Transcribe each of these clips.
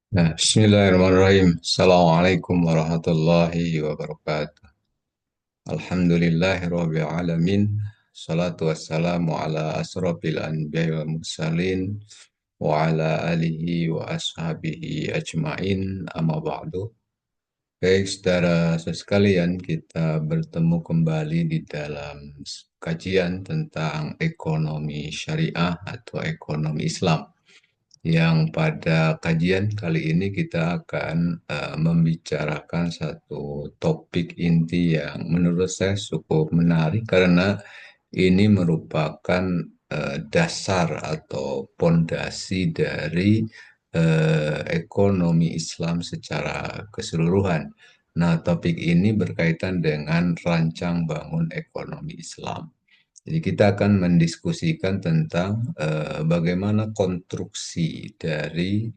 Nah, Bismillahirrahmanirrahim. Assalamualaikum warahmatullahi wabarakatuh. Alhamdulillahi rabbil alamin. Salatu wassalamu ala asrafil anbiya'i wal mursalin wa ala alihi wa ashabihi ajmain amma ba'du. Baik, saudara sekalian, kita bertemu kembali di dalam kajian tentang ekonomi syariah atau ekonomi Islam, yang pada kajian kali ini kita akan membicarakan satu topik inti yang menurut saya cukup menarik karena ini merupakan dasar atau pondasi dari ekonomi Islam secara keseluruhan. Nah, topik ini berkaitan dengan rancang bangun ekonomi Islam. Jadi kita akan mendiskusikan tentang bagaimana konstruksi dari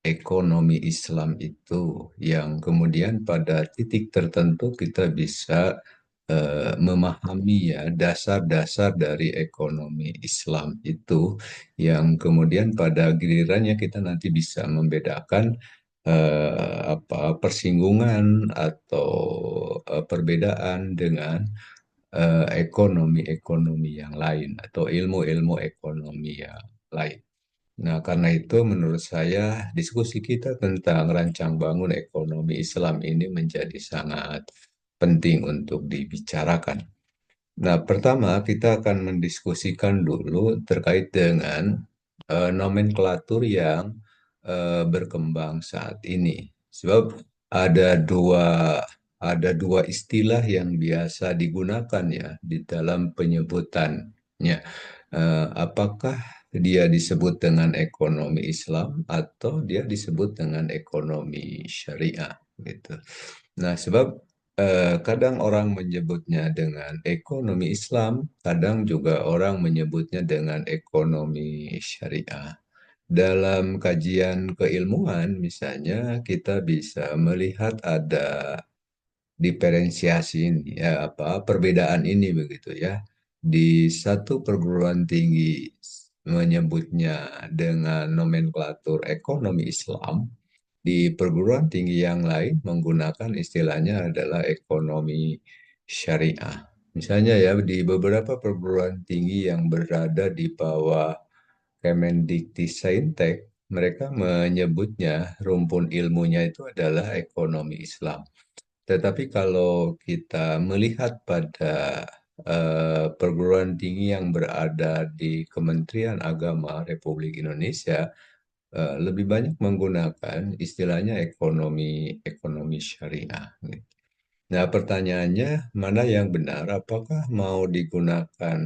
ekonomi Islam itu, yang kemudian pada titik tertentu kita bisa memahami ya dasar-dasar dari ekonomi Islam itu, yang kemudian pada gilirannya kita nanti bisa membedakan persinggungan atau perbedaan dengan ekonomi-ekonomi yang lain atau ilmu-ilmu ekonomi yang lain. Nah, karena itu menurut saya diskusi kita tentang rancang bangun ekonomi Islam ini menjadi sangat penting untuk dibicarakan. Nah, pertama kita akan mendiskusikan dulu terkait dengan nomenklatur yang berkembang saat ini. Sebab ada dua ada dua istilah yang biasa digunakan ya di dalam penyebutannya. Apakah dia disebut dengan ekonomi Islam atau dia disebut dengan ekonomi syariah gitu. Nah, sebab kadang orang menyebutnya dengan ekonomi Islam, kadang juga orang menyebutnya dengan ekonomi syariah. Dalam kajian keilmuan, misalnya, kita bisa melihat ada diferensiasi ini, ya, perbedaan ini begitu ya. Di satu perguruan tinggi menyebutnya dengan nomenklatur ekonomi Islam, di perguruan tinggi yang lain menggunakan istilahnya adalah ekonomi syariah. Misalnya ya, di beberapa perguruan tinggi yang berada di bawah Kemendikbudristek, mereka menyebutnya rumpun ilmunya itu adalah ekonomi Islam. Tetapi kalau kita melihat pada perguruan tinggi yang berada di Kementerian Agama Republik Indonesia, lebih banyak menggunakan istilahnya ekonomi ekonomi syariah. Nah, pertanyaannya mana yang benar? Apakah mau digunakan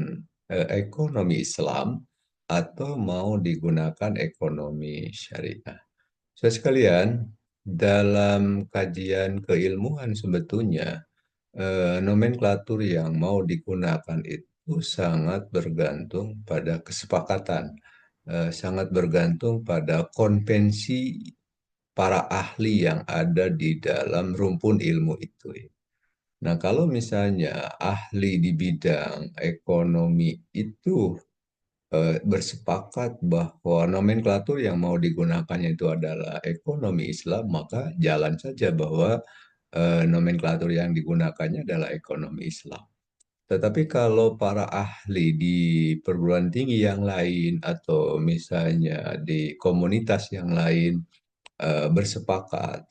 ekonomi Islam atau mau digunakan ekonomi syariah? Saya sekalian, dalam kajian keilmuan sebetulnya nomenklatur yang mau digunakan itu sangat bergantung pada kesepakatan, sangat bergantung pada konvensi para ahli yang ada di dalam rumpun ilmu itu. Nah, kalau misalnya ahli di bidang ekonomi itu bersepakat bahwa nomenklatur yang mau digunakannya itu adalah ekonomi Islam, maka jalan saja bahwa nomenklatur yang digunakannya adalah ekonomi Islam. Tetapi kalau para ahli di perguruan tinggi yang lain atau misalnya di komunitas yang lain bersepakat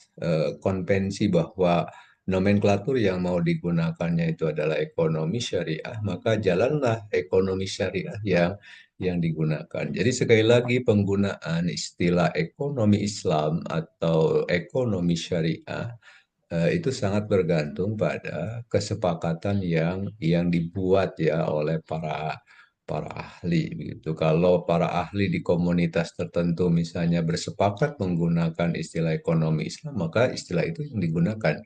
konvensi bahwa nomenklatur yang mau digunakannya itu adalah ekonomi syariah, maka jalanlah ekonomi syariah yang digunakan. Jadi sekali lagi penggunaan istilah ekonomi Islam atau ekonomi syariah itu sangat bergantung pada kesepakatan yang dibuat ya oleh para para ahli begitu. Kalau para ahli di komunitas tertentu misalnya bersepakat menggunakan istilah ekonomi Islam, maka istilah itu yang digunakan.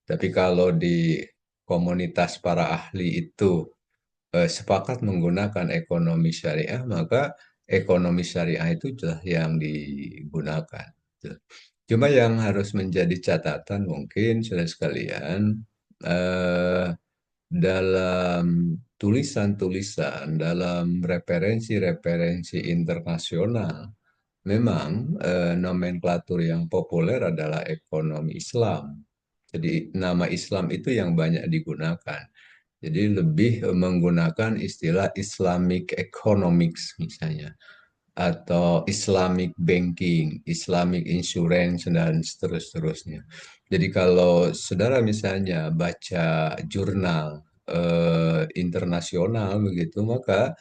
Tapi kalau di komunitas para ahli itu sepakat menggunakan ekonomi syariah, maka ekonomi syariah itu sudah yang digunakan. Cuma yang harus menjadi catatan mungkin saudara sekalian, eh, dalam tulisan-tulisan, dalam referensi-referensi internasional, memang nomenklatur yang populer adalah ekonomi Islam. Jadi nama Islam itu yang banyak digunakan. Jadi lebih menggunakan istilah Islamic economics misalnya, atau Islamic banking, Islamic insurance, dan seterusnya. Jadi kalau saudara misalnya baca jurnal internasional begitu, maka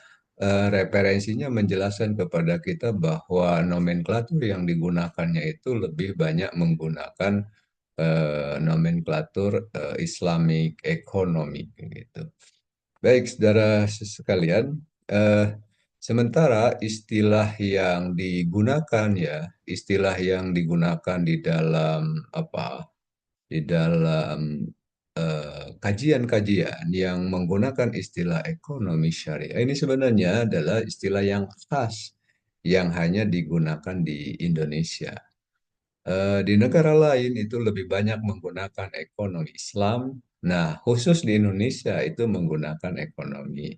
referensinya menjelaskan kepada kita bahwa nomenklatur yang digunakannya itu lebih banyak menggunakan nomenklatur Islamic economy gitu. Baik, saudara sekalian, sementara istilah yang digunakan ya, istilah yang digunakan di dalam apa, di dalam kajian-kajian yang menggunakan istilah ekonomi syariah ini sebenarnya adalah istilah yang khas yang hanya digunakan di Indonesia. Di negara lain itu lebih banyak menggunakan ekonomi Islam. Nah, khusus di Indonesia itu menggunakan ekonomi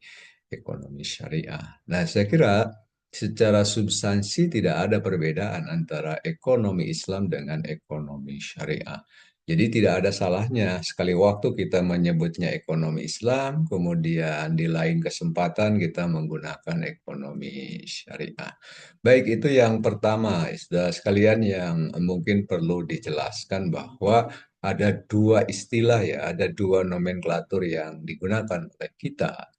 syariah. Nah, saya kira secara substansi tidak ada perbedaan antara ekonomi Islam dengan ekonomi syariah. Jadi tidak ada salahnya sekali waktu kita menyebutnya ekonomi Islam, kemudian di lain kesempatan kita menggunakan ekonomi syariah. Baik, itu yang pertama, saudara sekalian, yang mungkin perlu dijelaskan bahwa ada dua istilah ya, ada dua nomenklatur yang digunakan oleh kita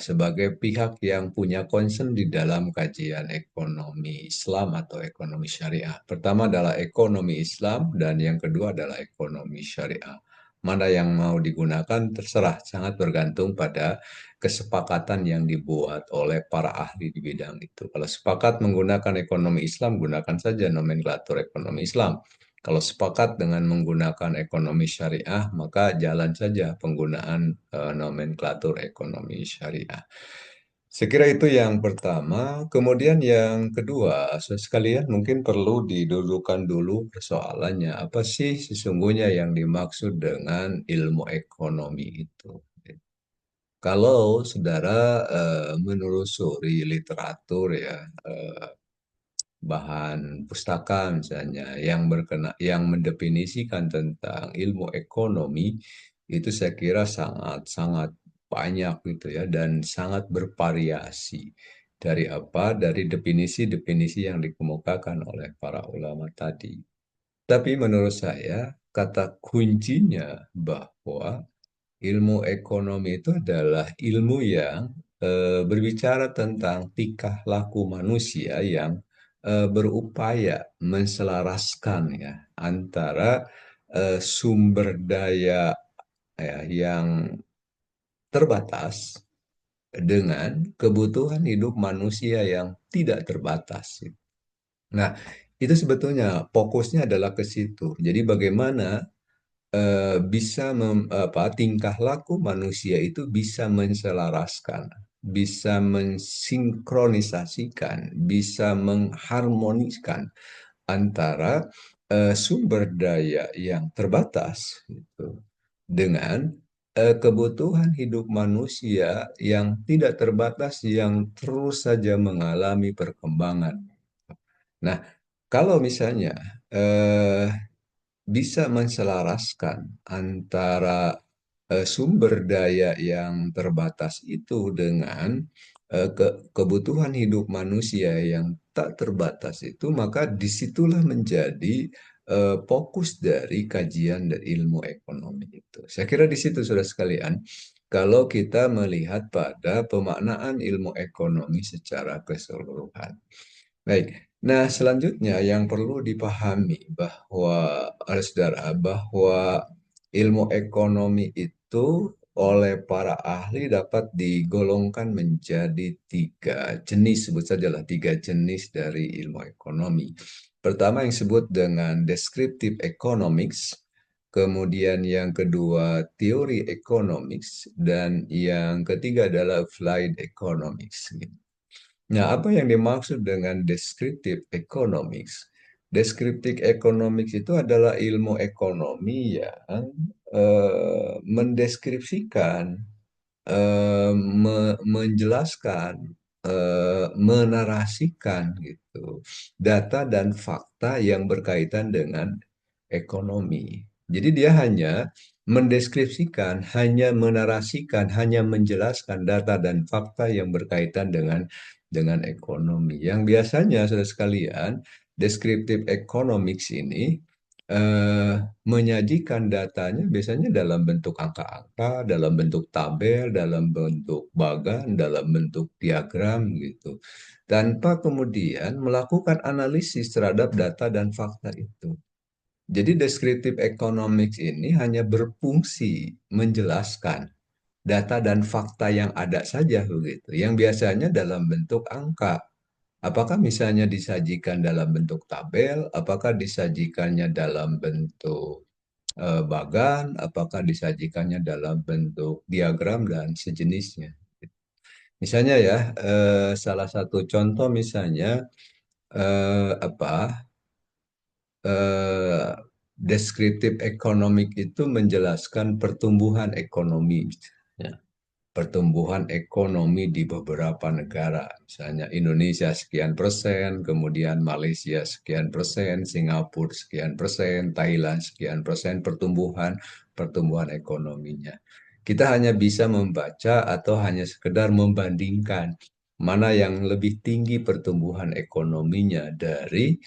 sebagai pihak yang punya concern di dalam kajian ekonomi Islam atau ekonomi syariah. Pertama adalah ekonomi Islam dan yang kedua adalah ekonomi syariah. Mana yang mau digunakan terserah, sangat bergantung pada kesepakatan yang dibuat oleh para ahli di bidang itu. Kalau sepakat menggunakan ekonomi Islam, gunakan saja nomenklatur ekonomi Islam. Kalau sepakat dengan menggunakan ekonomi syariah, maka jalan saja penggunaan nomenklatur ekonomi syariah. Sekira itu yang pertama. Kemudian yang kedua, sekalian mungkin perlu didudukan dulu persoalannya. Apa sih sesungguhnya yang dimaksud dengan ilmu ekonomi itu? Kalau saudara menelusuri literatur ya, bahan pustaka misalnya yang mendefinisikan tentang ilmu ekonomi itu saya kira sangat banyak gitu ya, dan sangat bervariasi dari definisi-definisi yang dikemukakan oleh para ulama tadi. Tapi menurut saya kata kuncinya bahwa ilmu ekonomi itu adalah ilmu yang berbicara tentang tingkah laku manusia yang berupaya menselaraskan ya antara sumber daya ya, yang terbatas dengan kebutuhan hidup manusia yang tidak terbatas. Nah, itu sebetulnya fokusnya adalah ke situ. Jadi bagaimana bisa tingkah laku manusia itu bisa menselaraskan, bisa mensinkronisasikan, bisa mengharmoniskan antara sumber daya yang terbatas gitu, dengan kebutuhan hidup manusia yang tidak terbatas yang terus saja mengalami perkembangan. Nah, kalau misalnya eh, bisa menselaraskan antara sumber daya yang terbatas itu dengan kebutuhan hidup manusia yang tak terbatas itu, maka disitulah menjadi fokus dari kajian dan ilmu ekonomi itu. Saya kira di situ sudah sekalian, kalau kita melihat pada pemaknaan ilmu ekonomi secara keseluruhan. Baik. Nah, selanjutnya yang perlu dipahami bahwa, saudara, bahwa ilmu ekonomi itu oleh para ahli dapat digolongkan menjadi tiga jenis, sebut sajalah tiga jenis dari ilmu ekonomi. Pertama yang disebut dengan descriptive economics, kemudian yang kedua teori economics, dan yang ketiga adalah applied economics. Nah, apa yang dimaksud dengan descriptive economics? Descriptive economics itu adalah ilmu ekonomi yang mendeskripsikan, menjelaskan menarasikan gitu data dan fakta yang berkaitan dengan ekonomi. Jadi dia hanya mendeskripsikan, hanya menarasikan, hanya menjelaskan data dan fakta yang berkaitan dengan ekonomi. Yang biasanya, saudara sekalian, descriptive economics ini eh, menyajikan datanya biasanya dalam bentuk angka-angka, dalam bentuk tabel, dalam bentuk bagan, dalam bentuk diagram gitu. Tanpa kemudian melakukan analisis terhadap data dan fakta itu. Jadi descriptive economics ini hanya berfungsi menjelaskan data dan fakta yang ada saja begitu, yang biasanya dalam bentuk angka. Apakah misalnya disajikan dalam bentuk tabel, apakah disajikannya dalam bentuk bagan, apakah disajikannya dalam bentuk diagram dan sejenisnya. Misalnya ya, salah satu contoh misalnya apa eh, deskriptif ekonomik itu menjelaskan pertumbuhan ekonomi, ya. Pertumbuhan ekonomi di beberapa negara, misalnya Indonesia sekian persen, kemudian Malaysia sekian persen, Singapura sekian persen, Thailand sekian persen pertumbuhan pertumbuhan ekonominya. Kita hanya bisa membaca atau hanya sekedar membandingkan mana yang lebih tinggi pertumbuhan ekonominya dari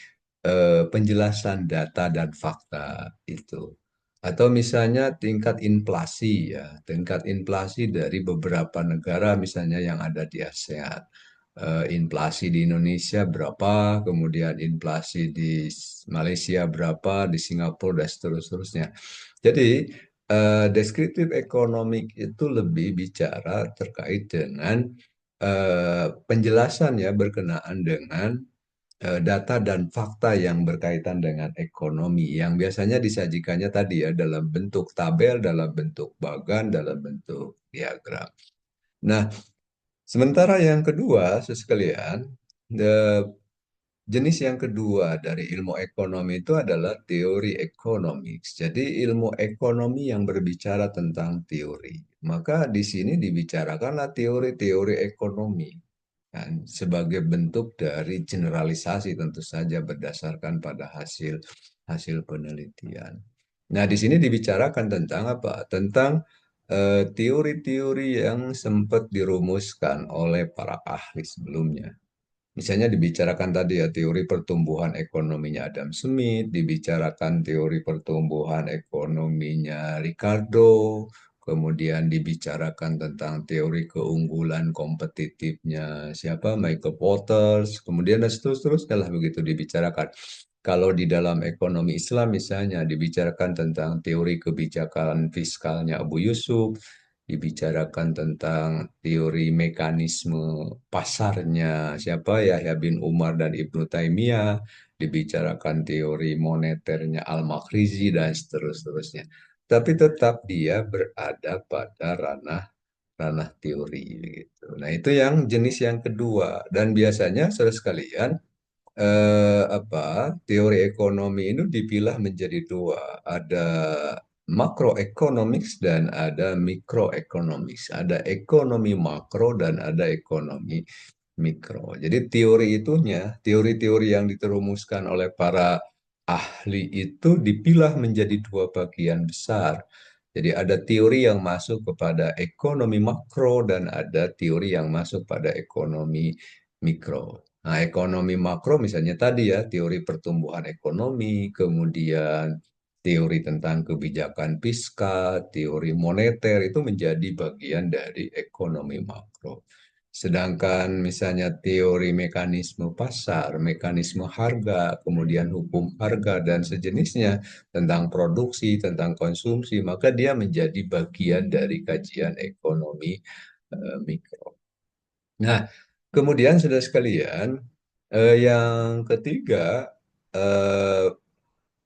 penjelasan data dan fakta itu. Atau misalnya tingkat inflasi ya, tingkat inflasi dari beberapa negara misalnya yang ada di ASEAN. Inflasi di Indonesia berapa, kemudian inflasi di Malaysia berapa, di Singapura dan seterusnya. Jadi deskriptif ekonomik itu lebih bicara terkait dengan penjelasan ya berkenaan dengan data dan fakta yang berkaitan dengan ekonomi yang biasanya disajikannya tadi ya dalam bentuk tabel, dalam bentuk bagan, dalam bentuk diagram. Nah, sementara yang kedua, sekalian, jenis yang kedua dari ilmu ekonomi itu adalah teori ekonomi. Jadi ilmu ekonomi yang berbicara tentang teori. Maka di sini dibicarakanlah teori-teori ekonomi kan, sebagai bentuk dari generalisasi tentu saja berdasarkan pada hasil hasil penelitian. Nah, di sini dibicarakan tentang apa? Tentang teori-teori yang sempat dirumuskan oleh para ahli sebelumnya. Misalnya dibicarakan tadi ya teori pertumbuhan ekonominya Adam Smith, dibicarakan teori pertumbuhan ekonominya Ricardo, kemudian dibicarakan tentang teori keunggulan kompetitifnya siapa Michael Porter, kemudian dan seterusnya lah begitu dibicarakan. Kalau di dalam ekonomi Islam misalnya dibicarakan tentang teori kebijakan fiskalnya Abu Yusuf, dibicarakan tentang teori mekanisme pasarnya siapa Yahya bin Umar dan Ibnu Taimiyah, dibicarakan teori moneternya Al-Makhrizi dan seterusnya. Tapi tetap dia berada pada ranah ranah teori gitu. Nah, itu yang jenis yang kedua dan biasanya saudara sekalian apa teori ekonomi itu dipilah menjadi dua. Ada macroeconomics dan ada microeconomics. Ada ekonomi makro dan ada ekonomi mikro. Jadi teori itunya, teori-teori yang diterumuskan oleh para ahli itu dipilah menjadi dua bagian besar. Jadi ada teori yang masuk kepada ekonomi makro dan ada teori yang masuk pada ekonomi mikro. Nah, ekonomi makro misalnya tadi ya, teori pertumbuhan ekonomi, kemudian teori tentang kebijakan fiskal, teori moneter itu menjadi bagian dari ekonomi makro. Sedangkan misalnya teori mekanisme pasar, mekanisme harga, kemudian hukum harga dan sejenisnya tentang produksi, tentang konsumsi, maka dia menjadi bagian dari kajian ekonomi mikro. Nah, kemudian sudah sekalian, yang ketiga eh,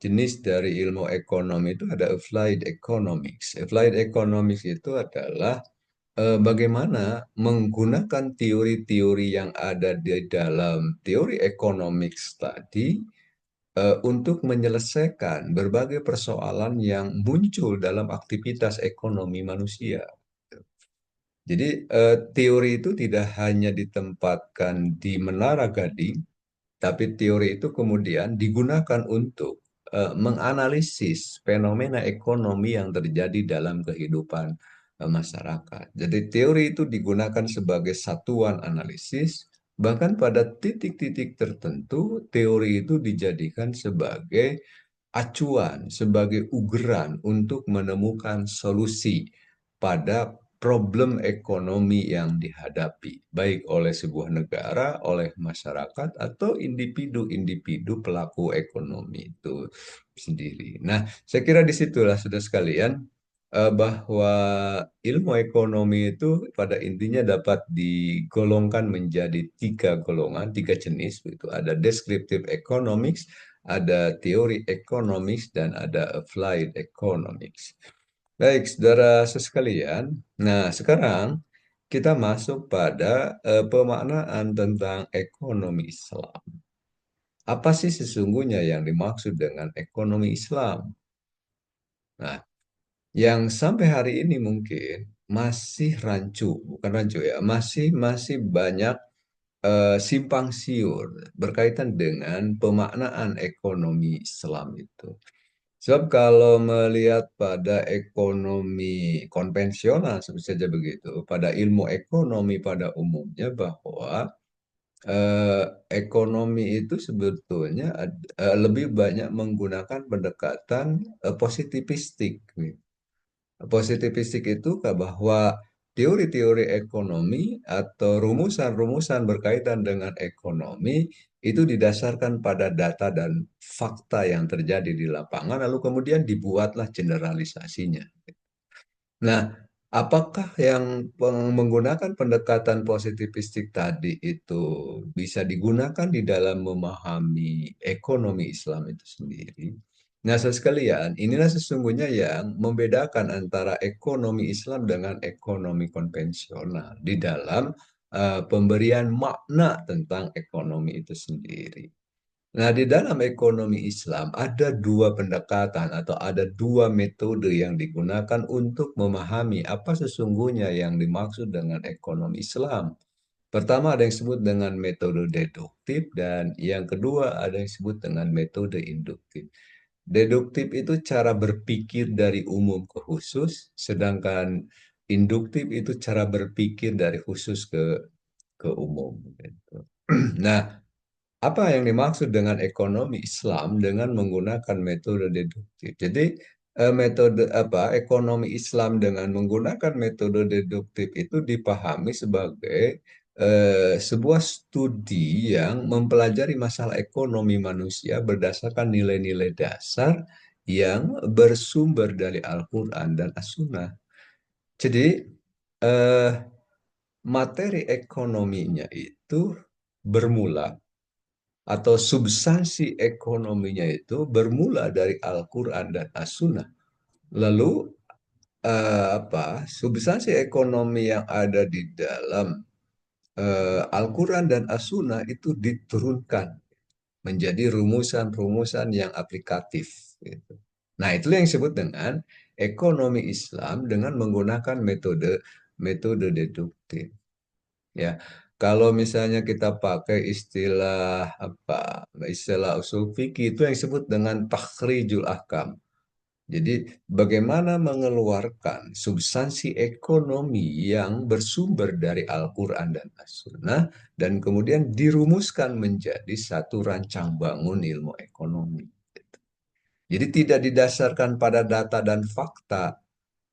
jenis dari ilmu ekonomi itu ada applied economics. Applied economics itu adalah bagaimana menggunakan teori-teori yang ada di dalam teori economics tadi untuk menyelesaikan berbagai persoalan yang muncul dalam aktivitas ekonomi manusia. Jadi teori itu tidak hanya ditempatkan di Menara Gading, tapi teori itu kemudian digunakan untuk menganalisis fenomena ekonomi yang terjadi dalam kehidupan masyarakat. Jadi teori itu digunakan sebagai satuan analisis, bahkan pada titik-titik tertentu teori itu dijadikan sebagai acuan, sebagai ugeran untuk menemukan solusi pada problem ekonomi yang dihadapi, baik oleh sebuah negara, oleh masyarakat, atau individu-individu pelaku ekonomi itu sendiri. Nah, saya kira disitulah sudah sekalian bahwa ilmu ekonomi itu pada intinya dapat digolongkan menjadi tiga golongan, tiga jenis. Itu ada descriptive economics, ada teori economics, dan ada applied economics. Baik, saudara sekalian. Nah, sekarang kita masuk pada pemaknaan tentang ekonomi Islam. Apa sih sesungguhnya yang dimaksud dengan ekonomi Islam? Nah, yang sampai hari ini mungkin masih rancu, bukan rancu ya, masih masih banyak simpang siur berkaitan dengan pemaknaan ekonomi Islam itu. Sebab kalau melihat pada ekonomi konvensional, sebut saja begitu, pada ilmu ekonomi pada umumnya bahwa ekonomi itu sebetulnya lebih banyak menggunakan pendekatan positivistik. Positivistik itu bahwa teori-teori ekonomi atau rumusan-rumusan berkaitan dengan ekonomi itu didasarkan pada data dan fakta yang terjadi di lapangan, lalu kemudian dibuatlah generalisasinya. Nah, apakah yang menggunakan pendekatan positivistik tadi itu bisa digunakan di dalam memahami ekonomi Islam itu sendiri? Nah, sekalian, inilah sesungguhnya yang membedakan antara ekonomi Islam dengan ekonomi konvensional di dalam pemberian makna tentang ekonomi itu sendiri. Nah, di dalam ekonomi Islam ada dua pendekatan atau ada dua metode yang digunakan untuk memahami apa sesungguhnya yang dimaksud dengan ekonomi Islam. Pertama ada yang disebut dengan metode deduktif dan yang kedua ada yang disebut dengan metode induktif. Deduktif itu cara berpikir dari umum ke khusus, sedangkan induktif itu cara berpikir dari khusus ke umum. Gitu. Nah, apa yang dimaksud dengan ekonomi Islam dengan menggunakan metode deduktif? Jadi metode apa ekonomi Islam dengan menggunakan metode deduktif itu dipahami sebagai sebuah studi yang mempelajari masalah ekonomi manusia berdasarkan nilai-nilai dasar yang bersumber dari Al-Quran dan As-Sunnah. Jadi eh, materi ekonominya itu bermula atau substansi ekonominya itu bermula dari Al-Quran dan As-Sunnah. Lalu substansi ekonomi yang ada di dalam Al-Quran dan As-Sunnah itu diturunkan menjadi rumusan-rumusan yang aplikatif. Gitu. Nah, itulah yang disebut dengan ekonomi Islam dengan menggunakan metode metode deduktif. Ya, kalau misalnya kita pakai istilah apa? Istilah usul fikih itu yang disebut dengan takhrijul ahkam. Jadi, bagaimana mengeluarkan substansi ekonomi yang bersumber dari Al-Quran dan As-Sunnah dan kemudian dirumuskan menjadi satu rancang bangun ilmu ekonomi. Jadi tidak didasarkan pada data dan fakta,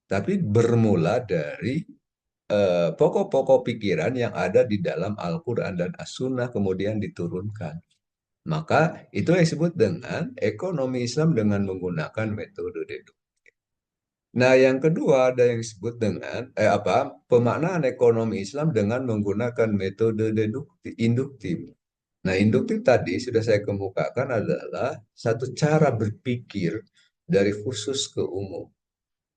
tapi bermula dari pokok-pokok pikiran yang ada di dalam Al-Quran dan As-Sunnah kemudian diturunkan. Maka itu yang disebut dengan ekonomi Islam dengan menggunakan metode deduktif. Nah, yang kedua ada yang disebut dengan pemaknaan ekonomi Islam dengan menggunakan metode deduktif, induktif. Nah, induktif tadi sudah saya kemukakan adalah satu cara berpikir dari khusus ke umum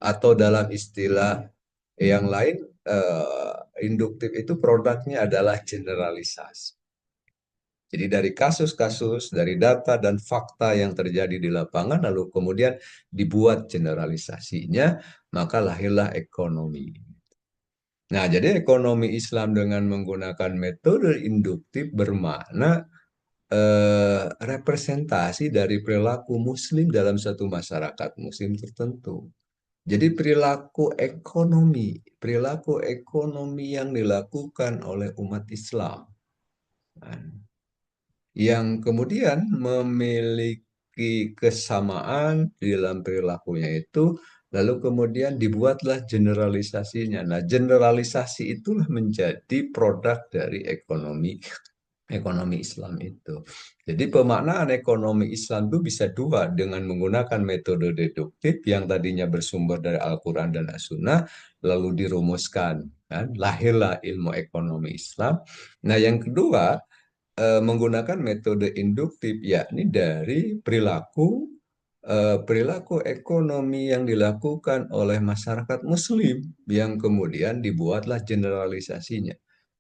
atau dalam istilah yang lain induktif itu produknya adalah generalisasi. Jadi dari kasus-kasus, dari data dan fakta yang terjadi di lapangan, lalu kemudian dibuat generalisasinya, maka lahirlah ekonomi. Nah, jadi ekonomi Islam dengan menggunakan metode induktif bermakna representasi dari perilaku Muslim dalam satu masyarakat Muslim tertentu. Jadi perilaku ekonomi yang dilakukan oleh umat Islam, kan, yang kemudian memiliki kesamaan di dalam perilakunya itu, lalu kemudian dibuatlah generalisasinya. Nah, generalisasi itulah menjadi produk dari ekonomi ekonomi Islam itu. Jadi pemaknaan ekonomi Islam itu bisa dua dengan menggunakan metode deduktif yang tadinya bersumber dari Al-Quran dan As-Sunnah, lalu dirumuskan, kan? Lahirlah ilmu ekonomi Islam. Nah, yang kedua menggunakan metode induktif, yakni dari perilaku ekonomi yang dilakukan oleh masyarakat Muslim yang kemudian dibuatlah generalisasinya.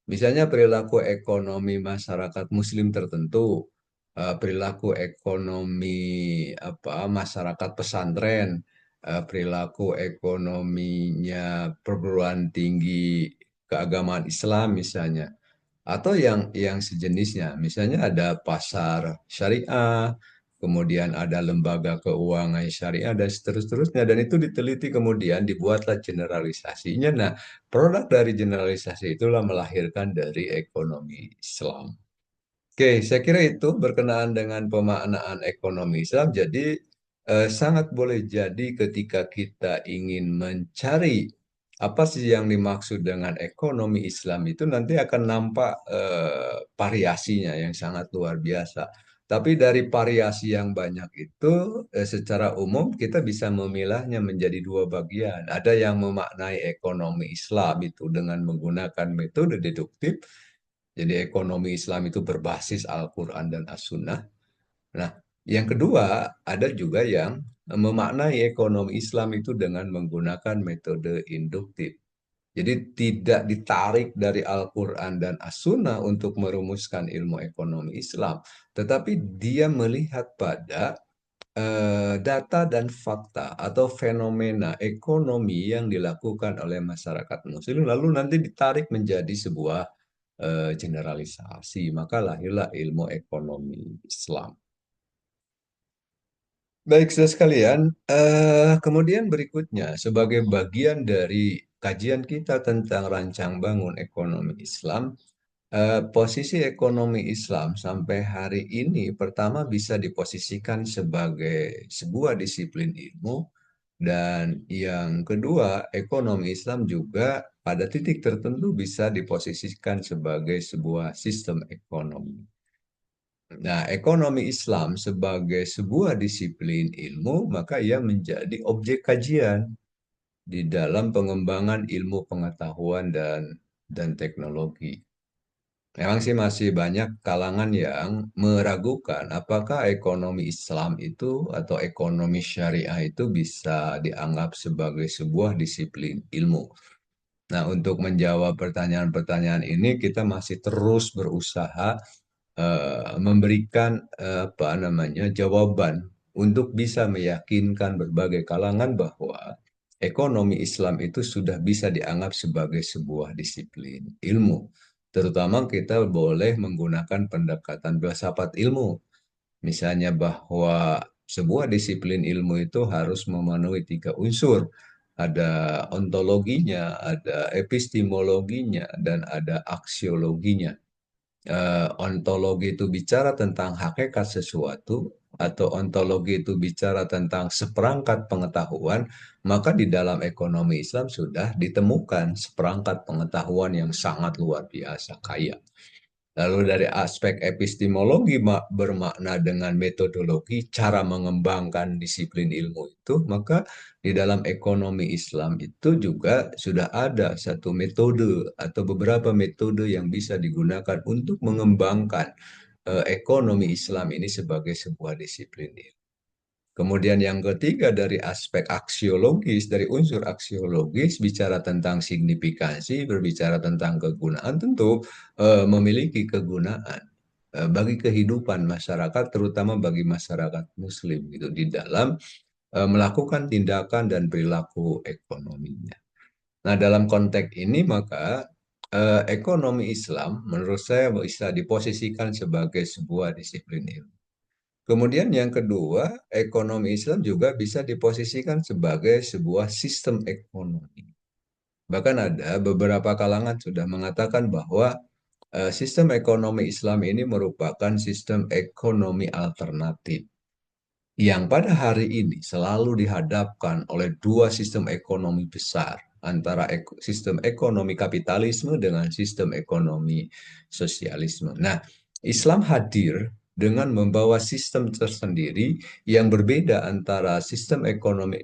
Misalnya perilaku ekonomi masyarakat Muslim tertentu, perilaku ekonomi apa masyarakat pesantren, perilaku ekonominya perguruan tinggi keagamaan Islam misalnya, atau yang sejenisnya. Misalnya ada pasar syariah, kemudian ada lembaga keuangan syariah dan seterusnya, dan itu diteliti kemudian dibuatlah generalisasinya. Nah, produk dari generalisasi itulah melahirkan dari ekonomi Islam. Oke, saya kira itu berkenaan dengan pemaknaan ekonomi Islam. Jadi sangat boleh jadi ketika kita ingin mencari apa sih yang dimaksud dengan ekonomi Islam itu nanti akan nampak variasinya yang sangat luar biasa. Tapi dari variasi yang banyak itu, secara umum kita bisa memilahnya menjadi dua bagian. Ada yang memaknai ekonomi Islam itu dengan menggunakan metode deduktif, jadi ekonomi Islam itu berbasis Al-Quran dan As-Sunnah. Nah, yang kedua, ada juga yang memaknai ekonomi Islam itu dengan menggunakan metode induktif. Jadi tidak ditarik dari Al-Quran dan As-Sunnah untuk merumuskan ilmu ekonomi Islam, tetapi dia melihat pada data dan fakta atau fenomena ekonomi yang dilakukan oleh masyarakat Muslim, lalu nanti ditarik menjadi sebuah generalisasi, maka lahirlah ilmu ekonomi Islam. Baik, saudara sekalian, kemudian berikutnya sebagai bagian dari kajian kita tentang rancang bangun ekonomi Islam, posisi ekonomi Islam sampai hari ini pertama bisa diposisikan sebagai sebuah disiplin ilmu, dan yang kedua, ekonomi Islam juga pada titik tertentu bisa diposisikan sebagai sebuah sistem ekonomi. Nah, ekonomi Islam sebagai sebuah disiplin ilmu, maka ia menjadi objek kajian di dalam pengembangan ilmu pengetahuan dan teknologi. Memang sih masih banyak kalangan yang meragukan apakah ekonomi Islam itu atau ekonomi syariah itu bisa dianggap sebagai sebuah disiplin ilmu. Nah, untuk menjawab pertanyaan-pertanyaan ini, kita masih terus berusaha memberikan apa namanya jawaban untuk bisa meyakinkan berbagai kalangan bahwa ekonomi Islam itu sudah bisa dianggap sebagai sebuah disiplin ilmu. Terutama kita boleh menggunakan pendekatan filsafat ilmu. Misalnya bahwa sebuah disiplin ilmu itu harus memenuhi tiga unsur. Ada ontologinya, ada epistemologinya, dan ada aksiologinya. Ontologi itu bicara tentang hakikat sesuatu, atau ontologi itu bicara tentang seperangkat pengetahuan, maka di dalam ekonomi Islam sudah ditemukan seperangkat pengetahuan yang sangat luar biasa kaya. Lalu dari aspek epistemologi bermakna dengan metodologi, cara mengembangkan disiplin ilmu itu, maka di dalam ekonomi Islam itu juga sudah ada satu metode atau beberapa metode yang bisa digunakan untuk mengembangkan ekonomi Islam ini sebagai sebuah disiplin ilmu. Kemudian yang ketiga dari aspek aksiologis, dari unsur aksiologis, bicara tentang signifikansi, berbicara tentang kegunaan, tentu memiliki kegunaan bagi kehidupan masyarakat, terutama bagi masyarakat Muslim gitu di dalam melakukan tindakan dan perilaku ekonominya. Nah, dalam konteks ini maka ekonomi Islam menurut saya bisa diposisikan sebagai sebuah disiplin ilmu. Kemudian yang kedua, ekonomi Islam juga bisa diposisikan sebagai sebuah sistem ekonomi. Bahkan ada beberapa kalangan sudah mengatakan bahwa sistem ekonomi Islam ini merupakan sistem ekonomi alternatif yang pada hari ini selalu dihadapkan oleh dua sistem ekonomi besar, antara sistem ekonomi kapitalisme dengan sistem ekonomi sosialisme. Nah, Islam hadir dengan membawa sistem tersendiri yang berbeda antara sistem ekonomi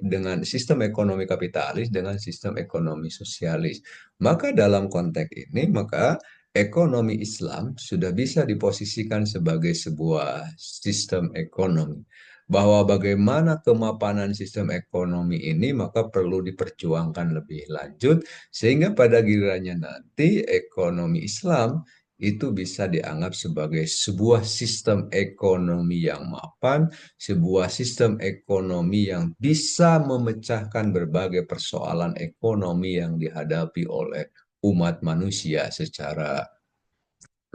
kapitalis dengan sistem ekonomi sosialis. Maka dalam konteks ini, maka ekonomi Islam sudah bisa diposisikan sebagai sebuah sistem ekonomi, bahwa bagaimana kemapanan sistem ekonomi ini maka perlu diperjuangkan lebih lanjut sehingga pada gilirannya nanti ekonomi Islam itu bisa dianggap sebagai sebuah sistem ekonomi yang mapan, sebuah sistem ekonomi yang bisa memecahkan berbagai persoalan ekonomi yang dihadapi oleh umat manusia secara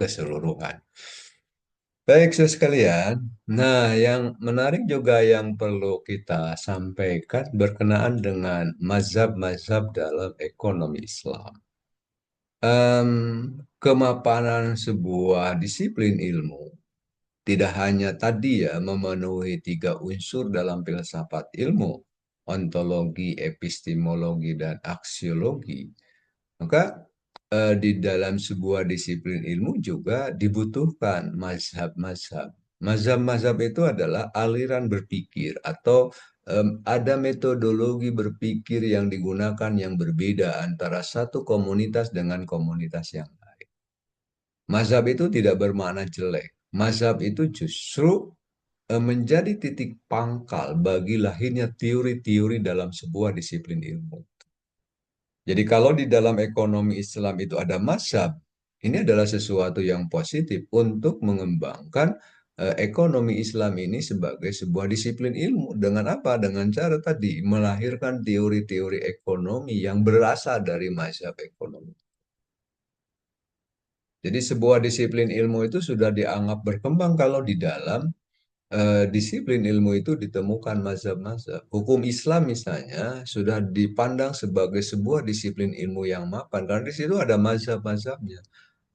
keseluruhan. Baik, saudara sekalian. Nah, yang menarik juga yang perlu kita sampaikan berkenaan dengan mazhab-mazhab dalam ekonomi Islam. Em, Kemapanan sebuah disiplin ilmu tidak hanya tadi ya memenuhi tiga unsur dalam filsafat ilmu, ontologi, epistemologi, dan aksiologi. Maka di dalam sebuah disiplin ilmu juga dibutuhkan mazhab-mazhab. Mazhab-mazhab itu adalah aliran berpikir atau ada metodologi berpikir yang digunakan yang berbeda antara satu komunitas dengan komunitas yang lain. Mazhab itu tidak bermakna jelek. Mazhab itu justru menjadi titik pangkal bagi lahirnya teori-teori dalam sebuah disiplin ilmu. Jadi kalau di dalam ekonomi Islam itu ada mazhab, ini adalah sesuatu yang positif untuk mengembangkan ekonomi Islam ini sebagai sebuah disiplin ilmu. Dengan apa? Dengan cara tadi melahirkan teori-teori ekonomi yang berasal dari mazhab ekonomi. Jadi sebuah disiplin ilmu itu sudah dianggap berkembang kalau di dalam disiplin ilmu itu ditemukan mazhab-mazhab. Hukum Islam misalnya sudah dipandang sebagai sebuah disiplin ilmu yang mapan karena di situ ada mazhab-mazhabnya.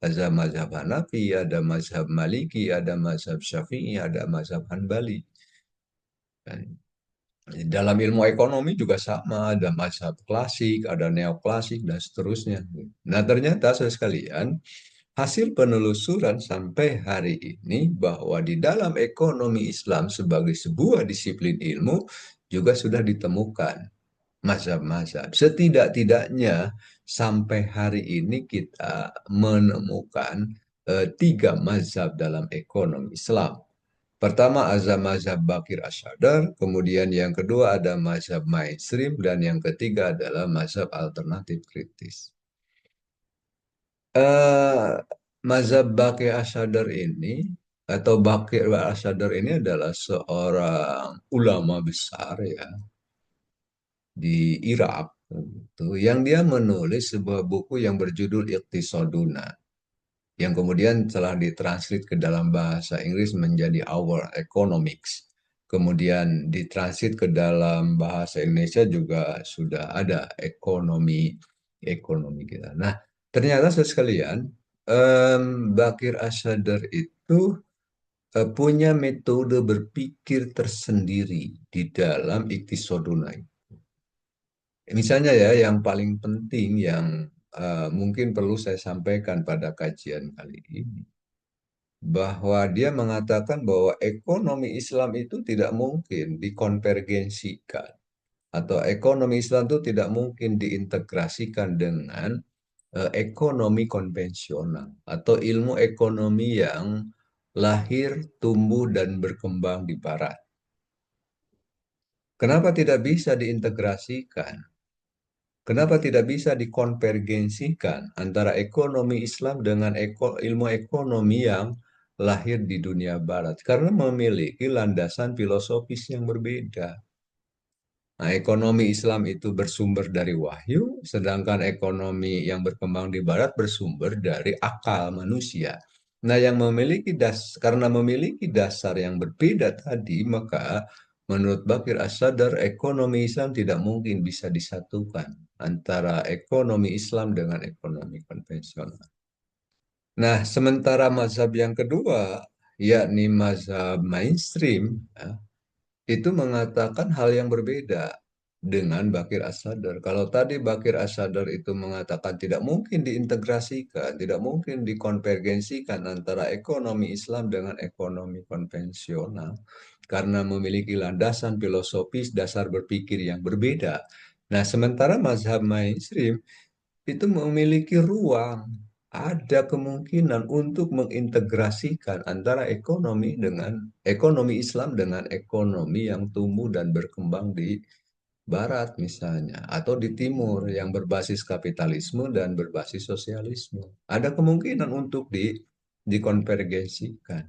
Ada mazhab Hanafi, ada mazhab Maliki, ada mazhab Syafi'i, ada mazhab Hanbali. Dan dalam ilmu ekonomi juga sama, ada mazhab klasik, ada neoklasik, dan seterusnya. Nah, ternyata saya sekalian, hasil penelusuran sampai hari ini bahwa di dalam ekonomi Islam sebagai sebuah disiplin ilmu juga sudah ditemukan mazhab-mazhab. Setidak-tidaknya sampai hari ini kita menemukan tiga mazhab dalam ekonomi Islam. Pertama ada mazhab Bakir Asy'adar, kemudian yang kedua ada mazhab mainstream, dan yang ketiga adalah mazhab alternatif kritis. eh Mazhab Bakir Asy'adar ini atau Bakir Asy'adar ini adalah seorang ulama besar ya di Irak gitu, yang dia menulis sebuah buku yang berjudul Iqtisaduna, yang kemudian telah ditranslate ke dalam bahasa Inggris menjadi Our Economics. Kemudian ditranslate ke dalam bahasa Indonesia juga sudah ada ekonomi kita. Nah, ternyata sekalian, Bakir Asy'adar itu punya metode berpikir tersendiri di dalam Iktisoduna. Misalnya ya, yang paling penting yang mungkin perlu saya sampaikan pada kajian kali ini, bahwa dia mengatakan bahwa ekonomi Islam itu tidak mungkin dikonvergensikan, atau ekonomi Islam itu tidak mungkin diintegrasikan dengan ekonomi konvensional atau ilmu ekonomi yang lahir, tumbuh, dan berkembang di Barat. Kenapa tidak bisa diintegrasikan? Kenapa tidak bisa dikonvergensikan antara ekonomi Islam dengan ilmu ekonomi yang lahir di dunia Barat? Karena memiliki landasan filosofis yang berbeda. Nah, ekonomi Islam itu bersumber dari wahyu, sedangkan ekonomi yang berkembang di Barat bersumber dari akal manusia. Nah, karena memiliki dasar yang berbeda tadi, maka menurut Bakir As-Sadar, ekonomi Islam tidak mungkin bisa disatukan antara ekonomi Islam dengan ekonomi konvensional. Nah, sementara mazhab yang kedua, yakni mazhab mainstream, ya, itu mengatakan hal yang berbeda dengan Bakir As-Sadar. Kalau tadi Bakir As-Sadar itu mengatakan tidak mungkin diintegrasikan, tidak mungkin dikonvergensikan antara ekonomi Islam dengan ekonomi konvensional karena memiliki landasan filosofis dasar berpikir yang berbeda. Nah, sementara mazhab mainstream itu memiliki ruang, ada kemungkinan untuk mengintegrasikan antara ekonomi Islam dengan ekonomi yang tumbuh dan berkembang di Barat misalnya, atau di Timur yang berbasis kapitalisme dan berbasis sosialisme. Ada kemungkinan untuk dikonvergensikan.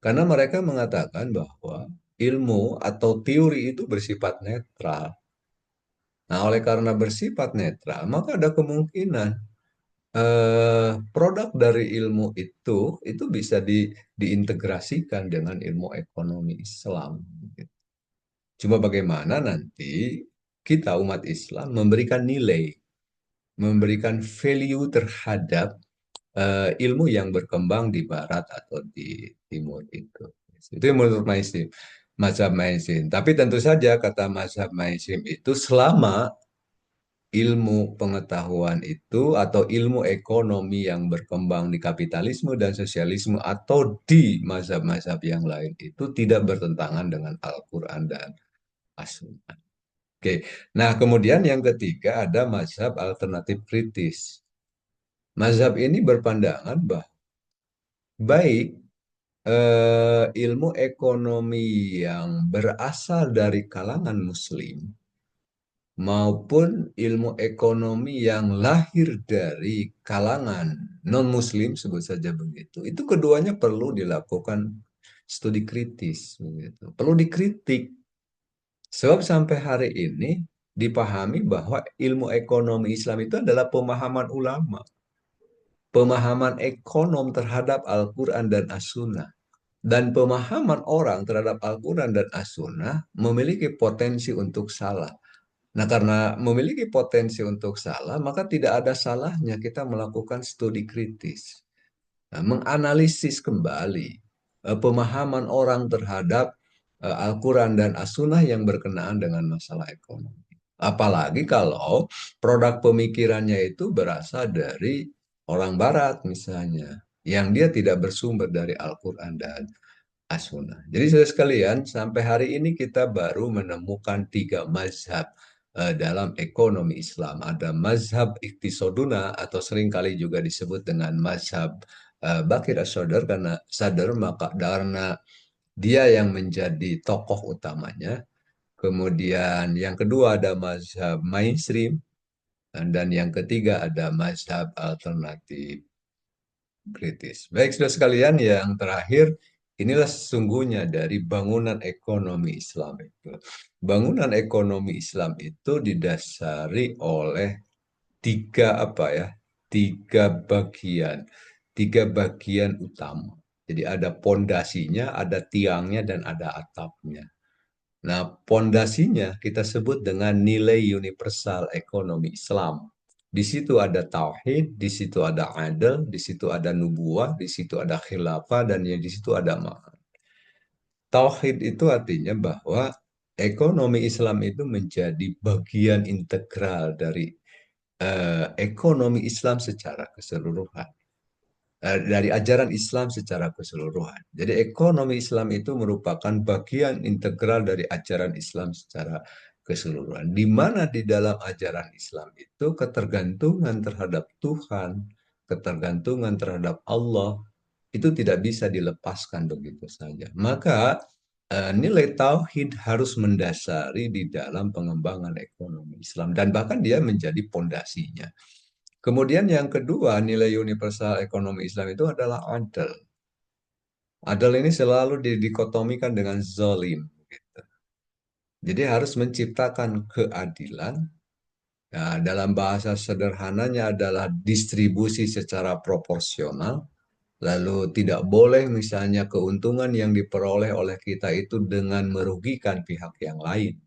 Karena mereka mengatakan bahwa ilmu atau teori itu bersifat netral. Nah, oleh karena bersifat netral, maka ada kemungkinan produk dari ilmu itu bisa diintegrasikan dengan ilmu ekonomi Islam. Cuma bagaimana nanti kita umat Islam memberikan nilai, memberikan value terhadap ilmu yang berkembang di Barat atau di Timur itu. Itu yang menurut mainstream, mazhab mainstream. Tapi tentu saja kata mazhab mainstream itu selama ilmu pengetahuan itu atau ilmu ekonomi yang berkembang di kapitalisme dan sosialisme atau di mazhab-mazhab yang lain itu tidak bertentangan dengan Al-Quran dan As-Sunnah. Oke, nah kemudian yang ketiga ada mazhab alternatif kritis. Mazhab ini berpandangan bahwa baik ilmu ekonomi yang berasal dari kalangan Muslim maupun ilmu ekonomi yang lahir dari kalangan non-Muslim, sebut saja begitu, itu keduanya perlu dilakukan studi kritis, begitu. Perlu dikritik, sebab sampai hari ini dipahami bahwa ilmu ekonomi Islam itu adalah pemahaman ulama, pemahaman ekonom terhadap Al-Quran dan As-Sunnah. Dan pemahaman orang terhadap Al-Quran dan As-Sunnah memiliki potensi untuk salah. Nah, karena memiliki potensi untuk salah, maka tidak ada salahnya kita melakukan studi kritis. Nah, menganalisis kembali pemahaman orang terhadap Al-Quran dan As-Sunnah yang berkenaan dengan masalah ekonomi. Apalagi kalau produk pemikirannya itu berasal dari orang Barat misalnya, yang dia tidak bersumber dari Al-Quran dan As-Sunnah. Jadi saudara sekalian, sampai hari ini kita baru menemukan tiga mazhab dalam ekonomi Islam. Ada mazhab Iktisoduna atau seringkali juga disebut dengan mazhab Bakir As-Sadar karena dia yang menjadi tokoh utamanya. Kemudian yang kedua ada mazhab mainstream dan yang ketiga ada mazhab alternatif kritis. Baik, saudara sekalian, yang terakhir, inilah sesungguhnya dari bangunan ekonomi Islam itu. Bangunan ekonomi Islam itu didasari oleh tiga apa ya? Tiga bagian utama. Jadi ada pondasinya, ada tiangnya, dan ada atapnya. Nah, pondasinya kita sebut dengan nilai universal ekonomi Islam. Di situ ada tauhid, di situ ada adil, di situ ada nubuah, di situ ada khilafah, dan ya di situ ada ma'ad. Tauhid itu artinya bahwa ekonomi Islam itu menjadi bagian integral dari ekonomi Islam secara keseluruhan, dari ajaran Islam secara keseluruhan. Jadi ekonomi Islam itu merupakan bagian integral dari ajaran Islam secara keseluruhan. Di mana di dalam ajaran Islam itu ketergantungan terhadap Tuhan, ketergantungan terhadap Allah itu tidak bisa dilepaskan begitu saja. Maka nilai tauhid harus mendasari di dalam pengembangan ekonomi Islam dan bahkan dia menjadi pondasinya. Kemudian yang kedua, nilai universal ekonomi Islam itu adalah adil. Adil ini selalu didikotomikan dengan zalim. Jadi harus menciptakan keadilan. Nah, dalam bahasa sederhananya adalah distribusi secara proporsional. Lalu tidak boleh misalnya keuntungan yang diperoleh oleh kita itu dengan merugikan pihak yang lain.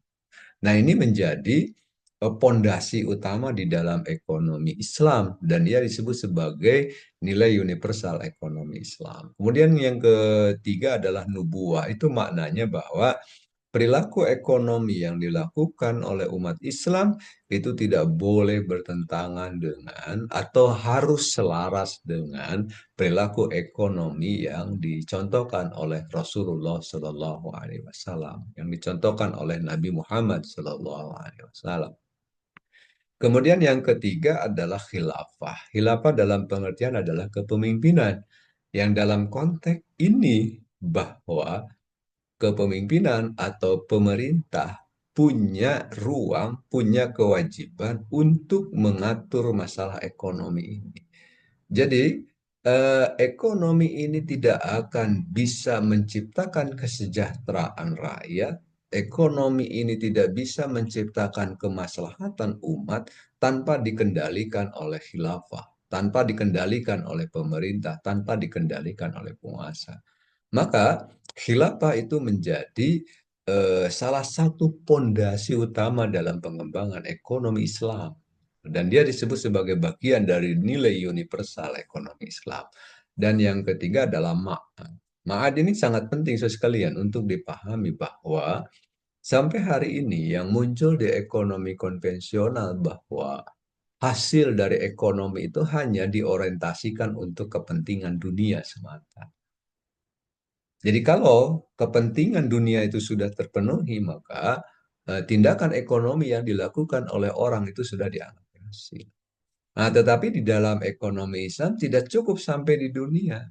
Nah, ini menjadi pondasi utama di dalam ekonomi Islam dan ia disebut sebagai nilai universal ekonomi Islam. Kemudian yang ketiga adalah nubuah. Itu maknanya bahwa perilaku ekonomi yang dilakukan oleh umat Islam itu tidak boleh bertentangan dengan atau harus selaras dengan perilaku ekonomi yang dicontohkan oleh Rasulullah Shallallahu Alaihi Wasallam, yang dicontohkan oleh Nabi Muhammad Shallallahu Alaihi Wasallam. Kemudian yang ketiga adalah khilafah. Khilafah dalam pengertian adalah kepemimpinan, yang dalam konteks ini bahwa kepemimpinan atau pemerintah punya ruang, punya kewajiban untuk mengatur masalah ekonomi ini. Jadi, ekonomi ini tidak akan bisa menciptakan kesejahteraan rakyat. Ekonomi ini tidak bisa menciptakan kemaslahatan umat tanpa dikendalikan oleh khilafah, tanpa dikendalikan oleh pemerintah, tanpa dikendalikan oleh penguasa. Maka khilafah itu menjadi salah satu pondasi utama dalam pengembangan ekonomi Islam. Dan dia disebut sebagai bagian dari nilai universal ekonomi Islam. Dan yang ketiga adalah ma'ad. Ma'ad ini sangat penting sekalian untuk dipahami bahwa sampai hari ini yang muncul di ekonomi konvensional bahwa hasil dari ekonomi itu hanya diorientasikan untuk kepentingan dunia semata. Jadi kalau kepentingan dunia itu sudah terpenuhi, maka tindakan ekonomi yang dilakukan oleh orang itu sudah dianggap berhasil. Nah, tetapi di dalam ekonomi Islam tidak cukup sampai di dunia.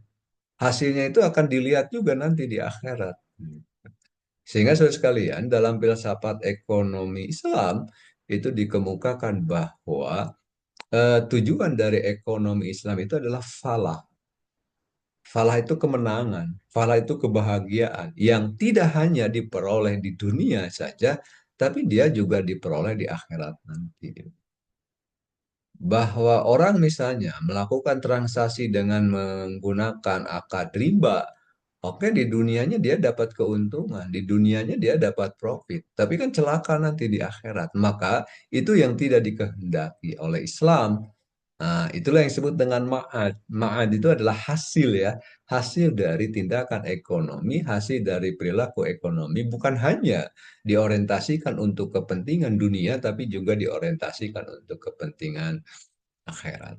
Hasilnya itu akan dilihat juga nanti di akhirat. Sehingga saudara sekalian, dalam filsafat ekonomi Islam itu dikemukakan bahwa tujuan dari ekonomi Islam itu adalah falah. Falah itu kemenangan, falah itu kebahagiaan yang tidak hanya diperoleh di dunia saja, tapi dia juga diperoleh di akhirat nanti. Bahwa orang misalnya melakukan transaksi dengan menggunakan akad riba, oke di dunianya dia dapat keuntungan, di dunianya dia dapat profit, tapi kan celaka nanti di akhirat. Maka itu yang tidak dikehendaki oleh Islam. Nah, itulah yang disebut dengan ma'ad. Ma'ad itu adalah hasil ya, hasil dari tindakan ekonomi, hasil dari perilaku ekonomi, bukan hanya diorientasikan untuk kepentingan dunia, tapi juga diorientasikan untuk kepentingan akhirat.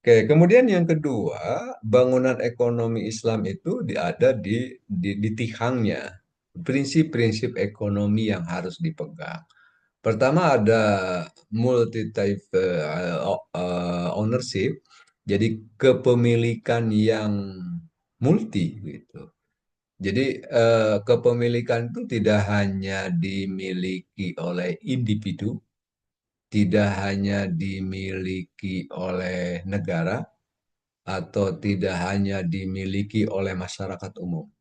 Oke, kemudian yang kedua, bangunan ekonomi Islam itu ada di tihangnya, prinsip-prinsip ekonomi yang harus dipegang. Pertama ada multi type ownership, jadi kepemilikan yang multi gitu. Jadi kepemilikan itu tidak hanya dimiliki oleh individu, tidak hanya dimiliki oleh negara, atau tidak hanya dimiliki oleh masyarakat umum.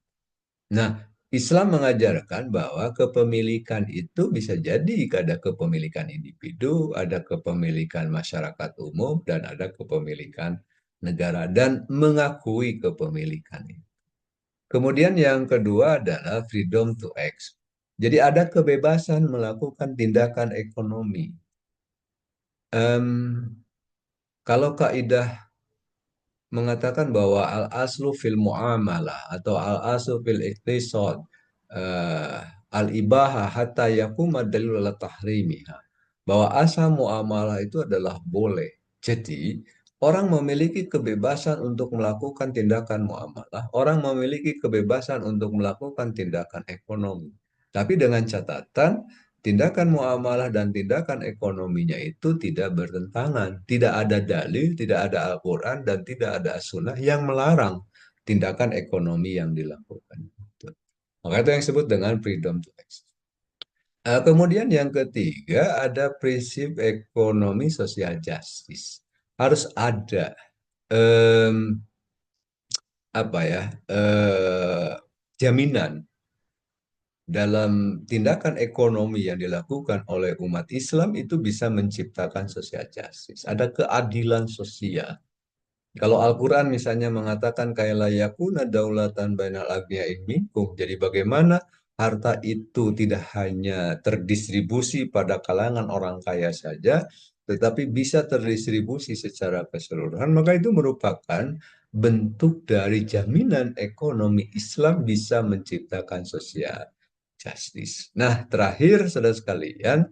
Nah, Islam mengajarkan bahwa kepemilikan itu bisa jadi ada kepemilikan individu, ada kepemilikan masyarakat umum, dan ada kepemilikan negara, dan mengakui kepemilikan itu. Kemudian yang kedua adalah freedom to act. Jadi ada kebebasan melakukan tindakan ekonomi. Kalau kaidah mengatakan bahwa al-aslu fil muamalah atau al-aslu fil iqtisad eh, al-ibaha hatta yakuma dalil ala tahrimiha. Bahwa asal muamalah itu adalah boleh. Jadi, orang memiliki kebebasan untuk melakukan tindakan muamalah, orang memiliki kebebasan untuk melakukan tindakan ekonomi. Tapi dengan catatan tindakan muamalah dan tindakan ekonominya itu tidak bertentangan. Tidak ada dalil, tidak ada Al-Quran, dan tidak ada sunnah yang melarang tindakan ekonomi yang dilakukan. Maka itu yang disebut dengan freedom to act. Kemudian yang ketiga ada prinsip ekonomi sosial justice. Harus ada em, apa ya jaminan dalam tindakan ekonomi yang dilakukan oleh umat Islam itu bisa menciptakan social justice, ada keadilan sosial. Kalau Al-Quran misalnya mengatakan kayak layakuna daulatan bainal aghniyai minkum, jadi bagaimana harta itu tidak hanya terdistribusi pada kalangan orang kaya saja, tetapi bisa terdistribusi secara keseluruhan, maka itu merupakan bentuk dari jaminan ekonomi Islam bisa menciptakan sosial justice. Nah, terakhir, saudara sekalian,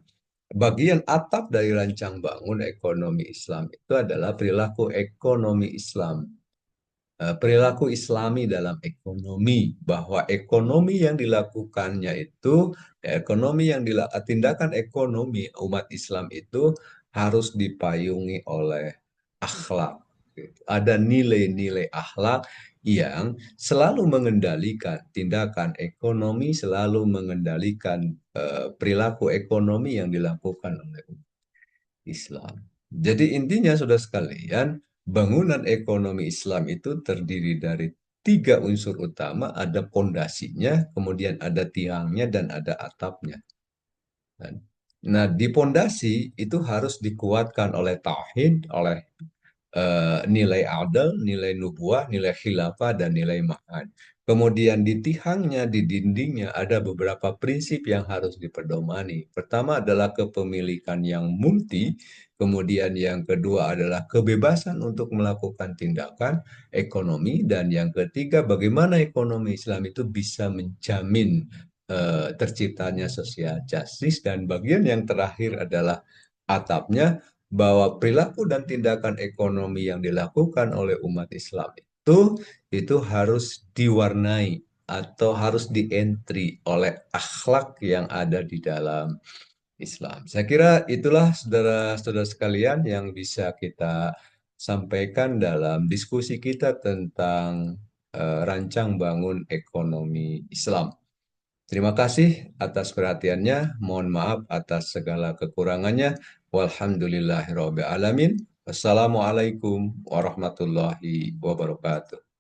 bagian atap dari rancang bangun ekonomi Islam itu adalah perilaku ekonomi Islam. Perilaku Islami dalam ekonomi, bahwa ekonomi yang dilakukannya itu, tindakan ekonomi umat Islam itu harus dipayungi oleh akhlak. Ada nilai-nilai akhlak yang selalu mengendalikan tindakan ekonomi, selalu mengendalikan perilaku ekonomi yang dilakukan oleh Islam. Jadi intinya sudah sekalian, bangunan ekonomi Islam itu terdiri dari tiga unsur utama, ada pondasinya, kemudian ada tiangnya, dan ada atapnya. Nah, di pondasi itu harus dikuatkan oleh tauhid, oleh nilai adil, nilai nubuah, nilai khilafah, dan nilai ma'ad. Kemudian di tihangnya, di dindingnya ada beberapa prinsip yang harus dipedomani. Pertama adalah kepemilikan yang multi, kemudian yang kedua adalah kebebasan untuk melakukan tindakan ekonomi, dan yang ketiga bagaimana ekonomi Islam itu bisa menjamin terciptanya social justice, dan bagian yang terakhir adalah atapnya, bahwa perilaku dan tindakan ekonomi yang dilakukan oleh umat Islam itu harus diwarnai atau harus dientry oleh akhlak yang ada di dalam Islam. Saya kira itulah saudara-saudara sekalian yang bisa kita sampaikan dalam diskusi kita tentang rancang bangun ekonomi Islam. Terima kasih atas perhatiannya. Mohon maaf atas segala kekurangannya. Walhamdulillahirrabbil alamin. Wassalamualaikum warahmatullahi wabarakatuh.